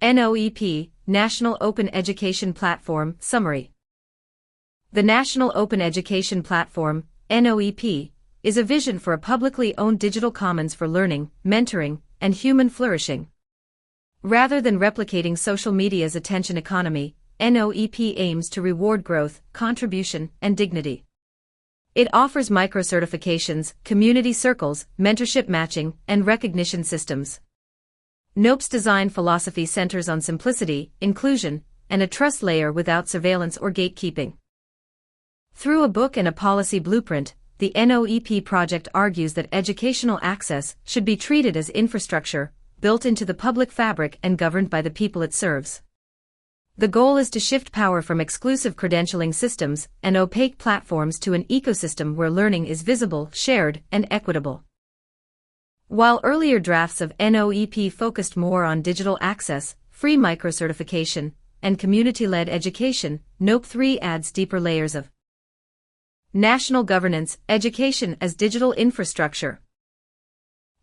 NOEP, National Open Education Platform, Summary. The National Open Education Platform, NOEP, is a vision for a publicly owned digital commons for learning, mentoring, and human flourishing. Rather than replicating social media's attention economy, NOEP aims to reward growth, contribution, and dignity. It offers micro-certifications, community circles, mentorship matching, and recognition systems. NOEP's design philosophy centers on simplicity, inclusion, and a trust layer without surveillance or gatekeeping. Through a book and a policy blueprint, the NOEP project argues that educational access should be treated as infrastructure, built into the public fabric and governed by the people it serves. The goal is to shift power from exclusive credentialing systems and opaque platforms to an ecosystem where learning is visible, shared, and equitable. While earlier drafts of NOEP focused more on digital access, free micro-certification, and community-led education, NOEP 3 adds deeper layers of national governance, education as digital infrastructure,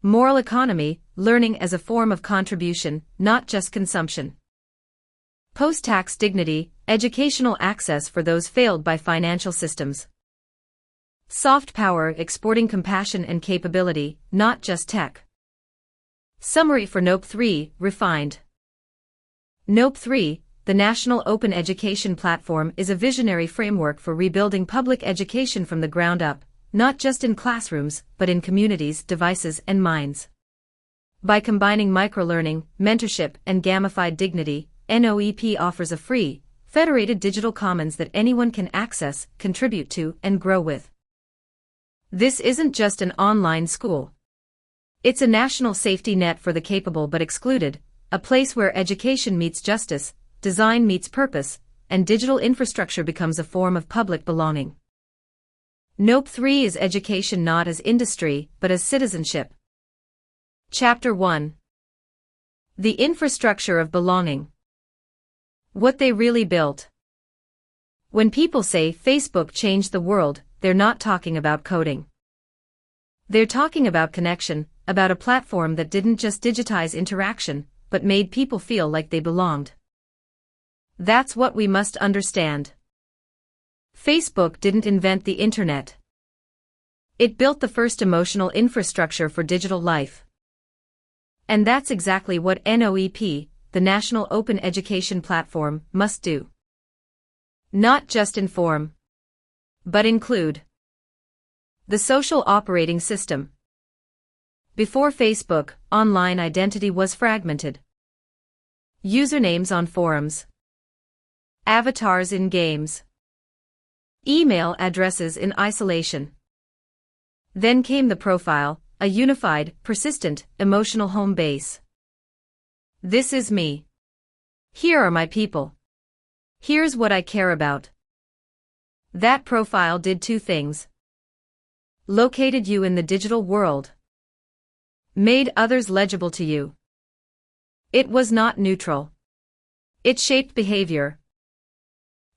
moral economy, learning as a form of contribution, not just consumption, post-tax dignity, educational access for those failed by financial systems, soft power exporting compassion and capability, not just tech. Summary for NOEP 3, refined. NOEP 3, the National Open Education Platform, is a visionary framework for rebuilding public education from the ground up, not just in classrooms, but in communities, devices, and minds. By combining microlearning, mentorship, and gamified dignity, NOEP offers a free, federated digital commons that anyone can access, contribute to, and grow with. This isn't just an online school. It's a national safety net for the capable but excluded, a place where education meets justice, design meets purpose, and digital infrastructure becomes a form of public belonging. NOEP 3 is education not as industry, but as citizenship. Chapter 1. The Infrastructure of Belonging. What they really built. When people say Facebook changed the world, they're not talking about coding. They're talking about connection, about a platform that didn't just digitize interaction, but made people feel like they belonged. That's what we must understand. Facebook didn't invent the internet. It built the first emotional infrastructure for digital life. And that's exactly what NOEP, the National Open Education Platform, must do. Not just inform, but include. The social operating system. Before Facebook, online identity was fragmented. Usernames on forums, avatars in games, email addresses in isolation. Then came the profile, a unified, persistent, emotional home base. This is me. Here are my people. Here's what I care about. That profile did two things. Located you in the digital world. Made others legible to you. It was not neutral. It shaped behavior.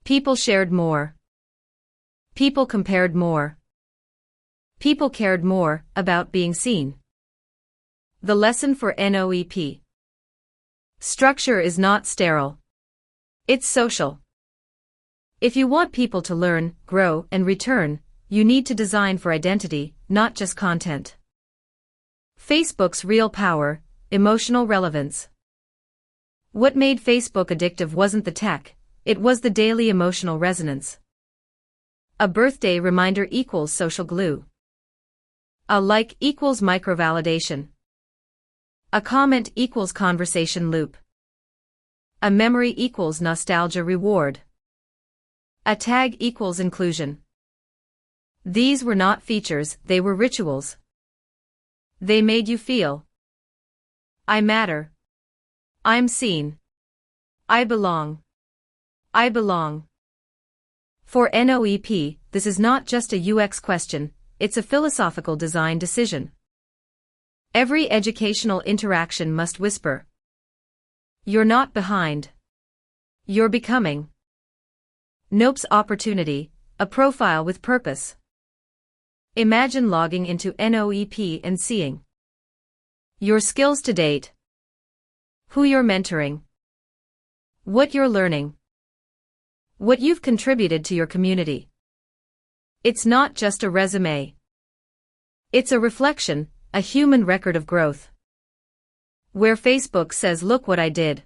People shared more. People compared more. People cared more about being seen. The lesson for NOEP. Structure is not sterile. It's social. If you want people to learn, grow, and return, you need to design for identity, not just content. Facebook's real power, emotional relevance. What made Facebook addictive wasn't the tech, it was the daily emotional resonance. A birthday reminder equals social glue. A like equals microvalidation. A comment equals conversation loop. A memory equals nostalgia reward. A tag equals inclusion. These were not features, they were rituals. They made you feel. I matter. I'm seen. I belong. I belong. For NOEP, this is not just a UX question, it's a philosophical design decision. Every educational interaction must whisper. You're not behind. You're becoming. NOEP's opportunity, a profile with purpose. Imagine logging into NOEP and seeing your skills to date, who you're mentoring, What you're learning. What you've contributed to your community. It's not just a resume. It's a reflection, a human record of growth. Where Facebook says look what I did,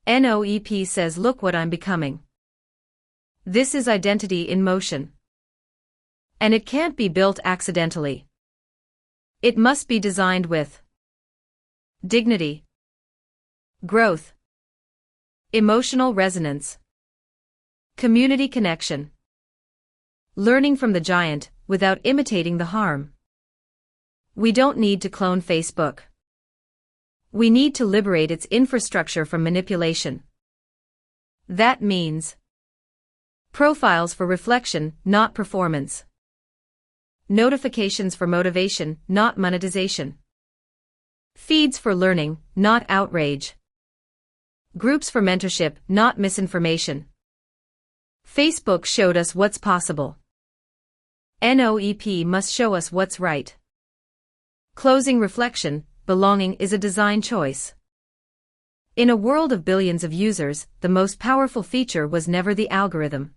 NOEP says look what I'm becoming. This is identity in motion. And it can't be built accidentally. It must be designed with dignity, growth, emotional resonance, community connection. Learning from the giant, without imitating the harm. We don't need to clone Facebook. We need to liberate its infrastructure from manipulation. That means profiles for reflection, not performance. Notifications for motivation, not monetization. Feeds for learning, not outrage. Groups for mentorship, not misinformation. Facebook showed us what's possible. NOEP must show us what's right. Closing reflection, belonging is a design choice. In a world of billions of users, the most powerful feature was never the algorithm.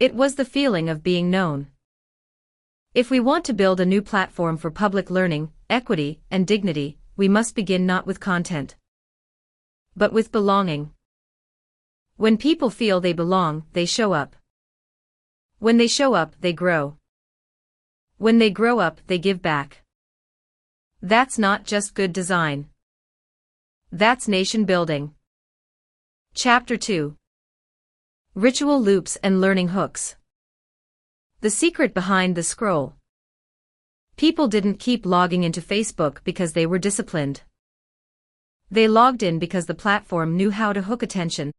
It was the feeling of being known. If we want to build a new platform for public learning, equity, and dignity, we must begin not with content, but with belonging. When people feel they belong, they show up. When they show up, they grow. When they grow up, they give back. That's not just good design. That's nation building. Chapter 2. Ritual loops and learning hooks. The secret behind the scroll. People didn't keep logging into Facebook because they were disciplined. They logged in because the platform knew how to hook attention.